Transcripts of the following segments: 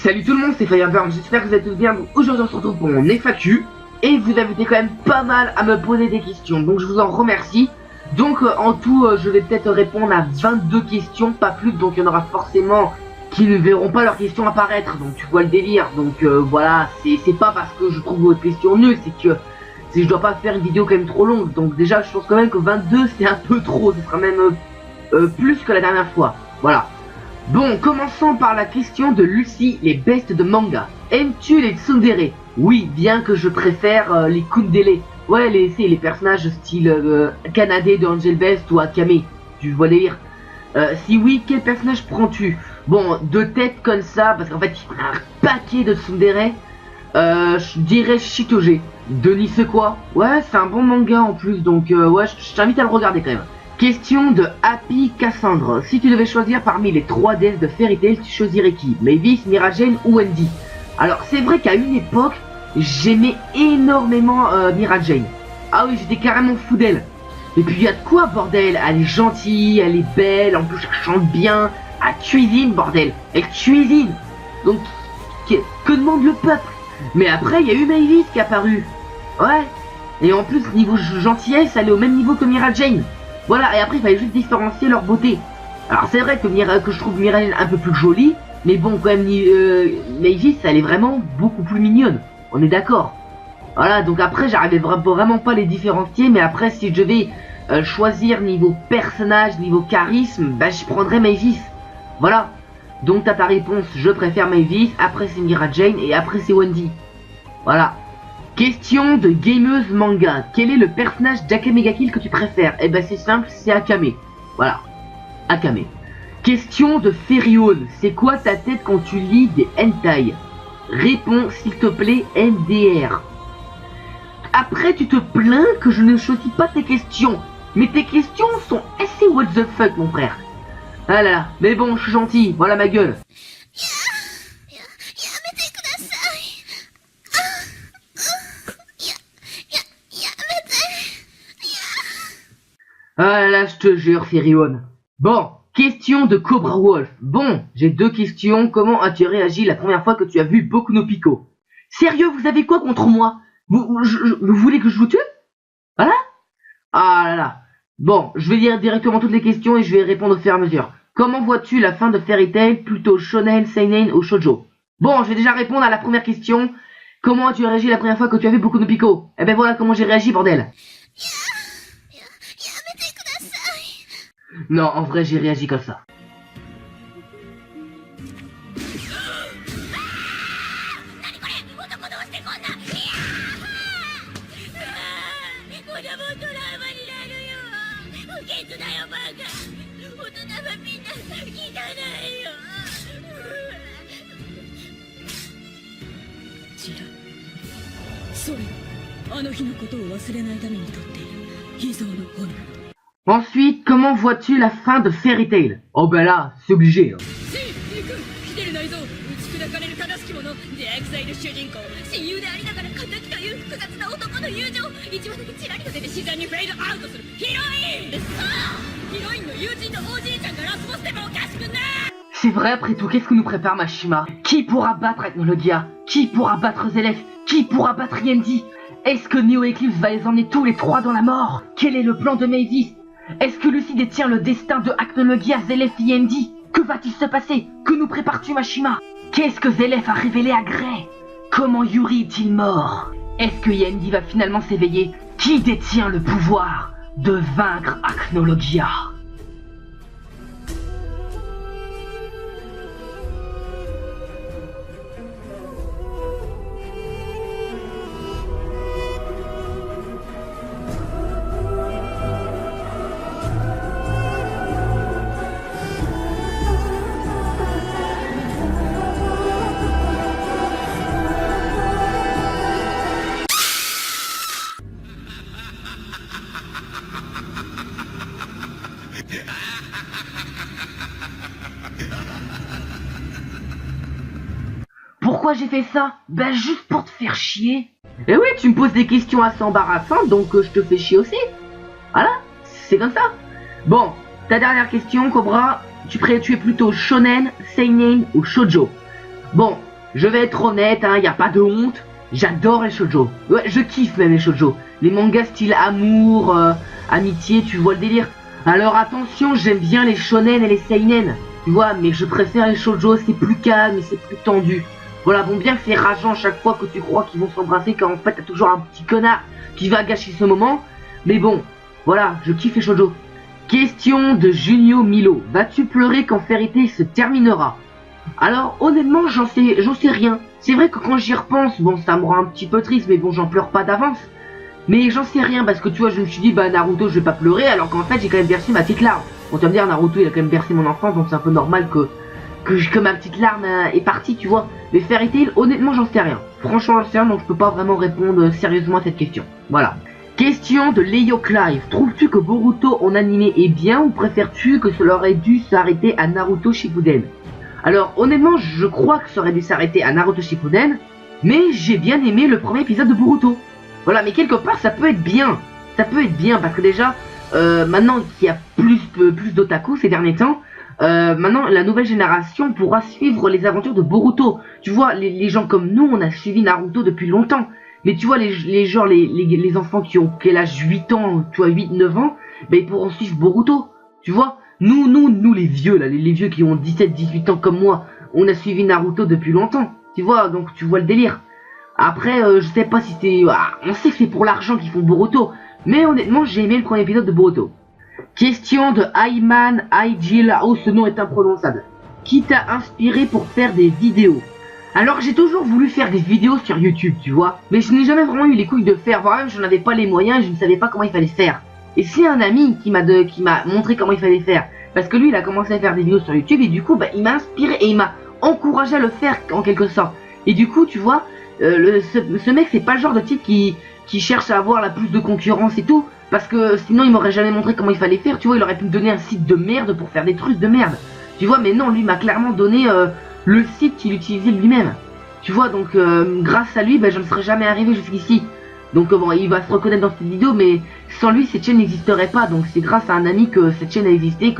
Salut tout le monde, c'est Fireburn, j'espère que vous êtes tous bien. Aujourd'hui on se retrouve pour mon FAQ. Et vous avez été quand même pas mal à me poser des questions, donc je vous en remercie. Donc en tout, je vais peut-être répondre à 22 questions, pas plus. Donc il y en aura forcément qui ne verront pas leurs questions apparaître. Donc tu vois le délire, donc voilà, c'est pas parce que je trouve votre question nulle, c'est que je dois pas faire une vidéo quand même trop longue. Donc déjà je pense quand même que 22 c'est un peu trop, ce sera même plus que la dernière fois. Voilà. Bon, commençons par la question de Lucie, les bestes de manga. Aimes-tu les tsundere? Oui, bien que je préfère les kundere. Ouais, les personnages style Kanade de Angel Best ou Akame. Tu vois les lire. Si oui, quel personnage prends-tu? Bon, de tête comme ça, parce qu'en fait, il y a un paquet de tsundere. Je dirais Shitoge. Denis c'est quoi? Ouais, c'est un bon manga en plus, donc ouais, je t'invite à le regarder quand même. Question de Happy Cassandre. Si tu devais choisir parmi les 3 déesses de Fairy Tail, tu choisirais qui? Mavis, Mira Jane ou Wendy? Alors c'est vrai qu'à une époque, j'aimais énormément Mira Jane. Ah oui, j'étais carrément fou d'elle. Et puis il y a de quoi, bordel? Elle est gentille, elle est belle, en plus elle chante bien. Elle cuisine, bordel. Elle cuisine. Donc, que demande le peuple? Mais après, il y a eu Mavis qui est apparue. Ouais. Et en plus, niveau gentillesse, elle est au même niveau que Mira Jane. Voilà, et après il fallait juste différencier leur beauté. Alors c'est vrai que je trouve Mira Jane un peu plus jolie, mais bon quand même Mavis elle est vraiment beaucoup plus mignonne. On est d'accord. Voilà, donc après j'arrivais vraiment pas à les différencier, mais après si je devais choisir niveau personnage, niveau charisme, bah je prendrais Mavis. Voilà. Donc t'as ta réponse, je préfère Mavis, après c'est Mira Jane et après c'est Wendy. Voilà. Question de gameuse manga. Quel est le personnage d'Akame ga Kill que tu préfères? Eh ben c'est simple, c'est Akame. Voilà. Akame. Question de Ferion. C'est quoi ta tête quand tu lis des hentai? Réponds s'il te plaît MDR. Après tu te plains que je ne choisis pas tes questions. Mais tes questions sont assez what the fuck mon frère. Ah là là. Mais bon, je suis gentil. Voilà ma gueule. Ah là, je te jure, Ferion. Bon, question de Cobra Wolf. Bon, j'ai 2 questions. Comment as-tu réagi la première fois que tu as vu Boku no Pico? Sérieux, vous avez quoi contre moi? Vous voulez que je vous tue? Voilà. Ah là là. Bon, je vais dire directement toutes les questions et je vais répondre au fur et à mesure. Comment vois-tu la fin de Fairy Tail? Plutôt shonen, seinen ou shoujo? Bon, je vais déjà répondre à la première question. Comment as-tu réagi la première fois que tu as vu Boku no Pico? Eh ben voilà comment j'ai réagi, bordel. Non, en vrai, j'ai réagi comme ça. Ensuite, comment vois-tu la fin de Fairy Tail? Oh ben là, c'est obligé. C'est vrai, après tout, qu'est-ce que nous prépare Mashima? Qui pourra battre Ethnologia? Qui pourra battre Zelef? Qui pourra battre Yendi? Est-ce que Neo Eclipse va les emmener tous les 3 dans la mort? Quel est le plan de Mavis? Est-ce que Lucie détient le destin de Acnologia, Zelef et Yendi? Que va-t-il se passer? Que nous prépares-tu, Mashima? Qu'est-ce que Zelef a révélé à Grey? Comment Yuri est-il mort? Est-ce que Yendi va finalement s'éveiller? Qui détient le pouvoir de vaincre Acnologia? Pourquoi j'ai fait ça? Ben juste pour te faire chier. Et oui, tu me poses des questions assez embarrassantes, donc je te fais chier aussi. Voilà, c'est comme ça. Bon, ta dernière question, Cobra, tu es plutôt shonen, seinen ou shoujo? Bon, je vais être honnête, hein, y a pas de honte. J'adore les shoujo. Ouais, je kiffe même les shoujo. Les mangas style amour, amitié, tu vois le délire. Alors attention, j'aime bien les shonen et les seinen. Tu vois, mais je préfère les shoujo, c'est plus calme et c'est plus tendu. Voilà, bon bien que c'est rageant chaque fois que tu crois qu'ils vont s'embrasser, quand en fait t'as toujours un petit connard qui va gâcher ce moment. Mais bon, voilà, je kiffe les shoujo. Question de Junio Milo. Vas-tu pleurer quand Fairy Tail se terminera? Alors honnêtement j'en sais rien. C'est vrai que quand j'y repense, bon ça me rend un petit peu triste, mais bon j'en pleure pas d'avance. Mais j'en sais rien parce que tu vois je me suis dit bah Naruto je vais pas pleurer alors qu'en fait j'ai quand même versé ma petite larme. On va me dire Naruto il a quand même bercé mon enfance donc c'est un peu normal que ma petite larme est partie tu vois. Mais Fairy Tail honnêtement j'en sais rien. Franchement j'en sais rien donc je peux pas vraiment répondre sérieusement à cette question. Voilà. Question de Leo Clive. Trouves-tu que Boruto en animé est bien ou préfères-tu que cela aurait dû s'arrêter à Naruto Shippuden? Alors honnêtement je crois que ça aurait dû s'arrêter à Naruto Shippuden, mais j'ai bien aimé le premier épisode de Boruto. Voilà, mais quelque part ça peut être bien. Ça peut être bien parce que déjà, maintenant qu'il y a plus d'otaku ces derniers temps, maintenant la nouvelle génération pourra suivre les aventures de Boruto. Tu vois, les gens comme nous, on a suivi Naruto depuis longtemps. Mais tu vois, les enfants qui ont quel âge 8 ans, tu vois, 8-9 ans, ben ils pourront suivre Boruto. Tu vois, nous les vieux là, les vieux qui ont 17-18 ans comme moi, on a suivi Naruto depuis longtemps. Tu vois, donc tu vois le délire. Après, je sais pas si c'est... on sait que c'est pour l'argent qu'ils font Boruto. Mais honnêtement, j'ai aimé le premier épisode de Boruto. Question de Ayman Aijil. Oh, ce nom est imprononçable. Qui t'a inspiré pour faire des vidéos? Alors, j'ai toujours voulu faire des vidéos sur YouTube, tu vois. Mais je n'ai jamais vraiment eu les couilles de faire. Voire même, je n'avais pas les moyens et je ne savais pas comment il fallait faire. Et c'est un ami qui m'a montré comment il fallait faire. Parce que lui, il a commencé à faire des vidéos sur YouTube et du coup, bah, il m'a inspiré et il m'a encouragé à le faire en quelque sorte. Et du coup, tu vois... ce mec c'est pas le genre de type qui cherche à avoir la plus de concurrence et tout, parce que sinon il m'aurait jamais montré comment il fallait faire, tu vois, il aurait pu me donner un site de merde pour faire des trucs de merde, tu vois, mais non, lui m'a clairement donné le site qu'il utilisait lui-même, tu vois, donc grâce à lui, ben, je ne serais jamais arrivé jusqu'ici, donc bon, il va se reconnaître dans cette vidéo, mais sans lui cette chaîne n'existerait pas, donc c'est grâce à un ami que cette chaîne a existé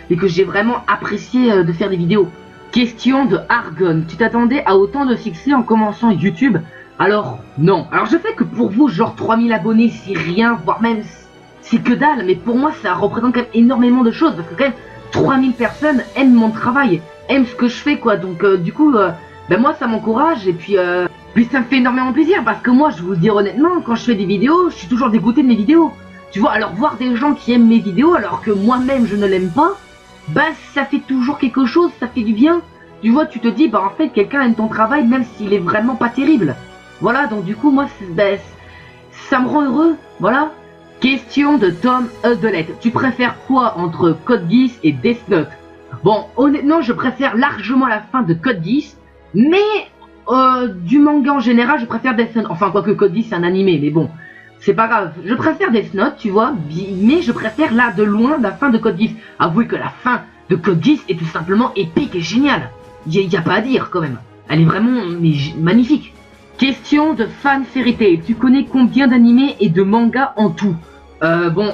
et que j'ai vraiment apprécié de faire des vidéos. Question de Argon. Tu t'attendais à autant de succès en commençant YouTube? Alors, non. Alors, je sais que pour vous, genre 3000 abonnés, c'est rien, voire même c'est que dalle, mais pour moi, ça représente quand même énormément de choses, parce que quand même, 3000 personnes aiment mon travail, aiment ce que je fais, quoi. Donc, du coup, ben moi, ça m'encourage, et puis ça me fait énormément plaisir, parce que moi, je vous dis honnêtement, quand je fais des vidéos, je suis toujours dégoûté de mes vidéos. Tu vois, alors voir des gens qui aiment mes vidéos, alors que moi-même, je ne l'aime pas, bah ça fait toujours quelque chose, ça fait du bien. Tu vois, tu te dis, bah en fait, quelqu'un aime ton travail même s'il est vraiment pas terrible. Voilà, donc du coup, moi, bah, ça me rend heureux, voilà. Question de Tom Huddlette. Tu préfères quoi entre Code Geass et Death Note? Bon, honnêtement, je préfère largement la fin de Code Geass, mais du manga en général, je préfère Death Note. Enfin, quoique Code Geass, c'est un animé, mais bon. C'est pas grave, je préfère Death Note, tu vois, mais je préfère là de loin la fin de Code Geass. Avouez que la fin de Code Geass est tout simplement épique et géniale. Y a pas à dire quand même. Elle est vraiment magnifique. Question de fan Fairy Tail. Tu connais combien d'animés et de mangas en tout? Bon,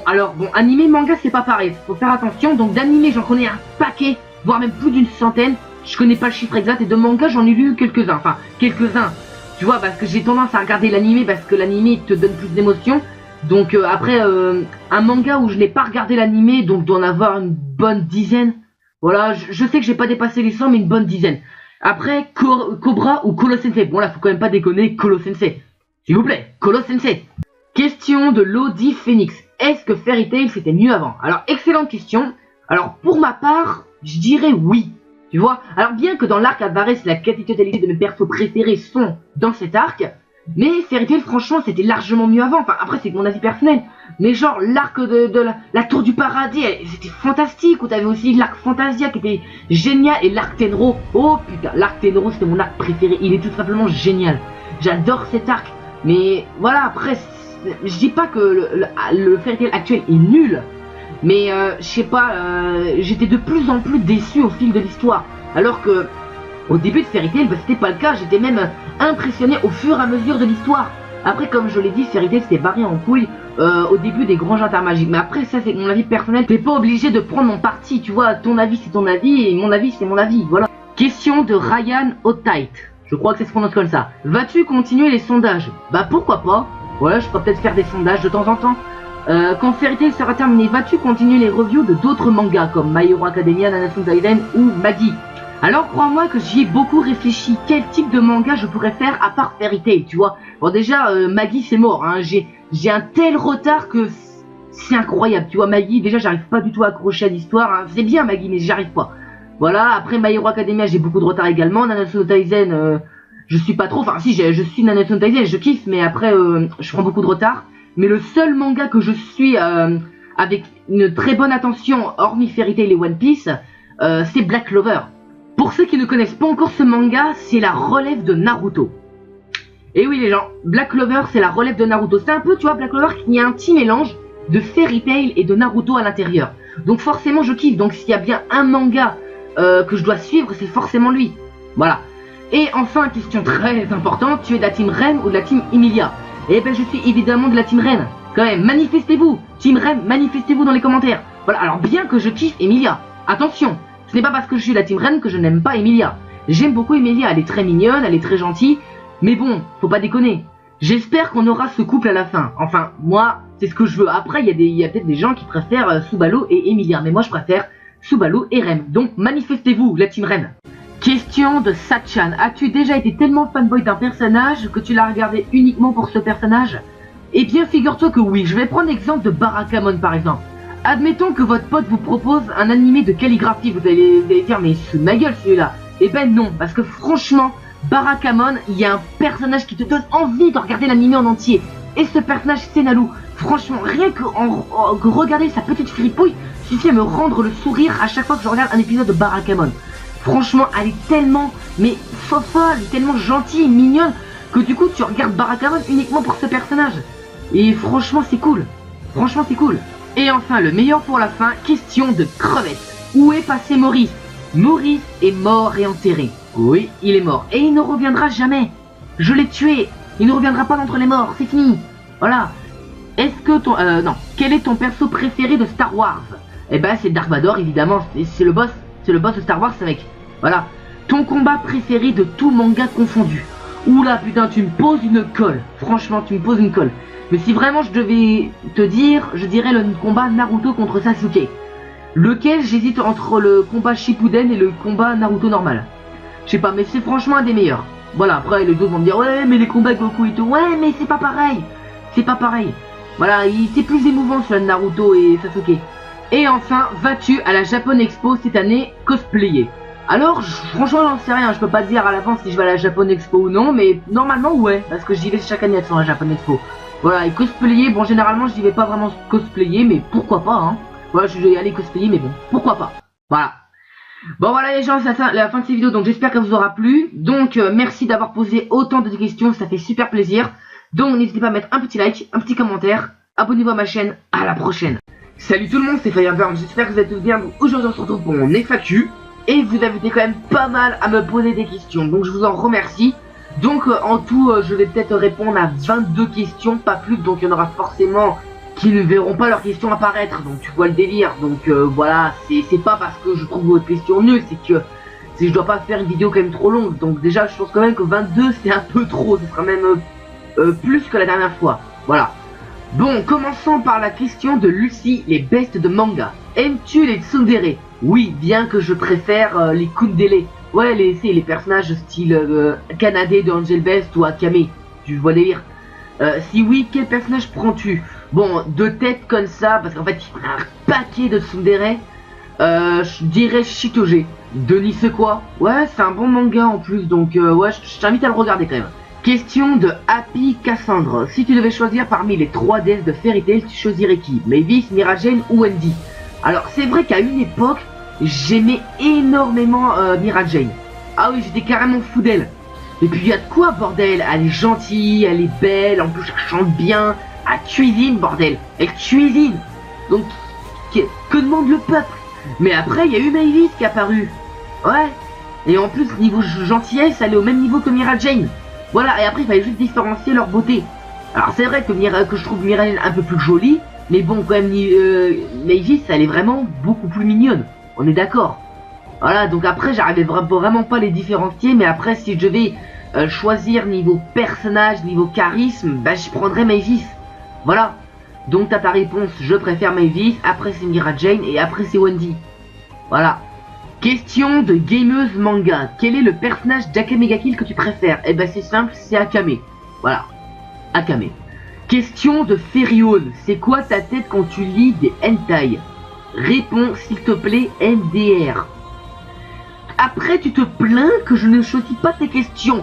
animé, manga c'est pas pareil, faut faire attention. Donc d'animés j'en connais un paquet, voire même plus d'une centaine. Je connais pas le chiffre exact et de mangas j'en ai lu quelques-uns, enfin quelques-uns. Tu vois, parce que j'ai tendance à regarder l'animé parce que l'animé te donne plus d'émotions. Donc après, un manga où je n'ai pas regardé l'animé, donc doit en avoir une bonne dizaine. Voilà, je sais que j'ai pas dépassé les 100, mais une bonne dizaine. Après, Cobra ou Kolo Sensei. Bon là, faut quand même pas déconner, Kolo Sensei. S'il vous plaît, Kolo Sensei. Question de Lodi Phoenix. Est-ce que Fairy Tail c'était mieux avant? Alors, excellente question. Alors, pour ma part, je dirais oui. Tu vois, alors bien que dans l'arc Alvarez, la quasi-totalité de mes persos préférés sont dans cet arc, mais Fairy Tail, franchement, c'était largement mieux avant. Enfin, après, c'est mon avis personnel. Mais genre, l'arc de la Tour du Paradis, c'était fantastique. Ou t'avais aussi l'arc Fantasia qui était génial. Et l'arc Tenro, oh putain, l'arc Tenro, c'était mon arc préféré. Il est tout simplement génial. J'adore cet arc. Mais voilà, après, je dis pas que le Fairy Tail actuel est nul. Mais je sais pas, j'étais de plus en plus déçu au fil de l'histoire. Alors que au début de Fairy Tail, bah, c'était pas le cas. J'étais même impressionné au fur et à mesure de l'histoire. Après, comme je l'ai dit, Fairy Tail s'était barré en couille au début des grands jardins magiques. Mais après, ça c'est mon avis personnel. T'es pas obligé de prendre mon parti. Tu vois, ton avis c'est ton avis et mon avis c'est mon avis. Voilà. Question de Ryan O'Tight. Je crois que ça se prononce comme ça. Vas-tu continuer les sondages? Bah pourquoi pas. Ouais, je pourrais peut-être faire des sondages de temps en temps. Quand Fairy Tail sera terminé, vas-tu continuer les reviews de d'autres mangas comme My Hero Academia, Nanatsu no Taizai ou Maggie? Alors crois-moi que j'y ai beaucoup réfléchi. Quel type de manga je pourrais faire à part Fairy Tail, tu vois? Bon déjà, Maggie c'est mort, hein. J'ai un tel retard que c'est incroyable. Tu vois, Maggie, déjà j'arrive pas du tout à accrocher à l'histoire. Hein. C'est bien Maggie, mais j'y arrive pas. Voilà, après My Hero Academia, j'ai beaucoup de retard également. Nanatsu no Taizai, je suis pas trop. Enfin si, je suis Nanatsu no Taizai, je kiffe, mais après je prends beaucoup de retard. Mais le seul manga que je suis avec une très bonne attention, hormis Fairy Tail et One Piece, c'est Black Clover. Pour ceux qui ne connaissent pas encore ce manga, c'est la relève de Naruto. Et oui les gens, Black Clover c'est la relève de Naruto. C'est un peu, tu vois, Black Clover qui a un petit mélange de Fairy Tail et de Naruto à l'intérieur. Donc forcément je kiffe, donc s'il y a bien un manga que je dois suivre, c'est forcément lui. Voilà. Et enfin, question très importante, tu es de la team Ren ou de la team Emilia? Eh ben je suis évidemment de la team Ren. Quand même, manifestez-vous. Team Ren, manifestez-vous dans les commentaires. Voilà, alors bien que je kiffe Emilia, attention, ce n'est pas parce que je suis la team Ren que je n'aime pas Emilia. J'aime beaucoup Emilia, elle est très mignonne, elle est très gentille, mais bon, faut pas déconner. J'espère qu'on aura ce couple à la fin. Enfin, moi, c'est ce que je veux. Après, il y a peut-être des gens qui préfèrent Subaru et Emilia, mais moi je préfère Subaru et Ren. Donc manifestez-vous, la team Ren. Question de Sachan. As-tu déjà été tellement fanboy d'un personnage que tu l'as regardé uniquement pour ce personnage? Eh bien, figure-toi que oui. Je vais prendre l'exemple de Barakamon par exemple. Admettons que votre pote vous propose un animé de calligraphie. Vous allez dire, mais c'est ma gueule celui-là. Eh ben non, parce que franchement, Barakamon, il y a un personnage qui te donne envie de regarder l'animé en entier. Et ce personnage, c'est Nalu. Franchement, rien que regarder sa petite fripouille suffit à me rendre le sourire à chaque fois que je regarde un épisode de Barakamon. Franchement, elle est tellement, mais folle, tellement gentille et mignonne, que du coup, tu regardes Barakamon uniquement pour ce personnage. Et franchement, c'est cool. Franchement, c'est cool. Et enfin, le meilleur pour la fin, question de crevette. Où est passé Maurice? Maurice est mort et enterré. Oui, il est mort. Et il ne reviendra jamais. Je l'ai tué. Il ne reviendra pas d'entre les morts. C'est fini. Voilà. Est-ce que ton... non. Quel est ton perso préféré de Star Wars? Eh ben, c'est Dark Vador, évidemment. C'est le boss. C'est le boss de Star Wars, ce mec. Voilà. Ton combat préféré de tout manga confondu. Oula, putain, tu me poses une colle. Franchement, tu me poses une colle. Mais si vraiment je devais te dire, je dirais le combat Naruto contre Sasuke. Lequel j'hésite entre le combat Shippuden et le combat Naruto normal. Je sais pas, mais c'est franchement un des meilleurs. Voilà, après les autres vont me dire, ouais, mais les combats Goku et tout. Ouais, mais c'est pas pareil. C'est pas pareil. Voilà, c'est plus émouvant sur Naruto et Sasuke. Et enfin, vas-tu à la Japan Expo cette année cosplayer? Alors, franchement, j'en sais rien. Je peux pas te dire à l'avance si je vais à la Japan Expo ou non, mais normalement, ouais. Parce que j'y vais chaque année à la Japan Expo. Voilà, et cosplayer, bon, généralement, je n'y vais pas vraiment cosplayer, mais pourquoi pas, hein. Voilà, je vais aller cosplayer, mais bon, pourquoi pas. Voilà. Bon, voilà les gens, c'est la fin de cette vidéo, donc j'espère qu'elle vous aura plu. Donc, merci d'avoir posé autant de questions, ça fait super plaisir. Donc, n'hésitez pas à mettre un petit like, un petit commentaire. Abonnez-vous à ma chaîne, à la prochaine. Salut tout le monde, c'est Fireburn, j'espère que vous êtes tous bien. Aujourd'hui, on se retrouve pour mon FAQ. Et vous avez été quand même pas mal à me poser des questions, donc je vous en remercie. Donc en tout, je vais peut-être répondre à 22 questions, pas plus, donc il y en aura forcément qui ne verront pas leurs questions apparaître, donc tu vois le délire. Donc voilà, c'est pas parce que je trouve votre question nulle, c'est que je dois pas faire une vidéo quand même trop longue. Donc déjà, je pense quand même que 22 c'est un peu trop, ce sera même plus que la dernière fois. Voilà. Bon, commençons par la question de Lucie, les bestes de manga. Aimes-tu les tsundere? Oui, bien que je préfère les kundere. Ouais, les personnages style Kanade de Angel Best ou Akame. Tu vois délire. Si oui, quel personnage prends-tu? Bon, de tête comme ça, parce qu'en fait, il y a un paquet de tsundere. Je dirais Shitoge. Denis c'est quoi? Ouais, c'est un bon manga en plus, donc ouais, je t'invite à le regarder quand même. Question de Happy Cassandre. Si tu devais choisir parmi les 3 déesses de Fairy Tail, tu choisirais qui? Mavis, Mira Jane ou Wendy? Alors, c'est vrai qu'à une époque, j'aimais énormément Mira Jane. Ah oui, j'étais carrément fou d'elle. Et puis, il y a de quoi, bordel? Elle est gentille, elle est belle, en plus, elle chante bien. Elle cuisine, bordel. Elle cuisine. Donc, que demande le peuple? Mais après, il y a eu Mavis qui est apparue. Ouais. Et en plus, niveau gentillesse, elle est au même niveau que Mira Jane. Voilà, et après il fallait juste différencier leur beauté. Alors c'est vrai que je trouve Mira Jane un peu plus jolie, mais bon quand même Mavis elle est vraiment beaucoup plus mignonne. On est d'accord. Voilà, donc après j'arrivais vraiment pas à les différencier, mais après si je devais choisir niveau personnage, niveau charisme, bah je prendrais Mavis. Voilà. Donc t'as ta réponse, je préfère Mavis, après c'est Mira Jane et après c'est Wendy. Voilà. Question de gameuse manga. Quel est le personnage d'Akame ga Kill que tu préfères? Eh ben c'est simple, c'est Akame. Voilà. Akame. Question de Ferion. C'est quoi ta tête quand tu lis des hentai? Réponds s'il te plaît MDR. Après tu te plains que je ne choisis pas tes questions.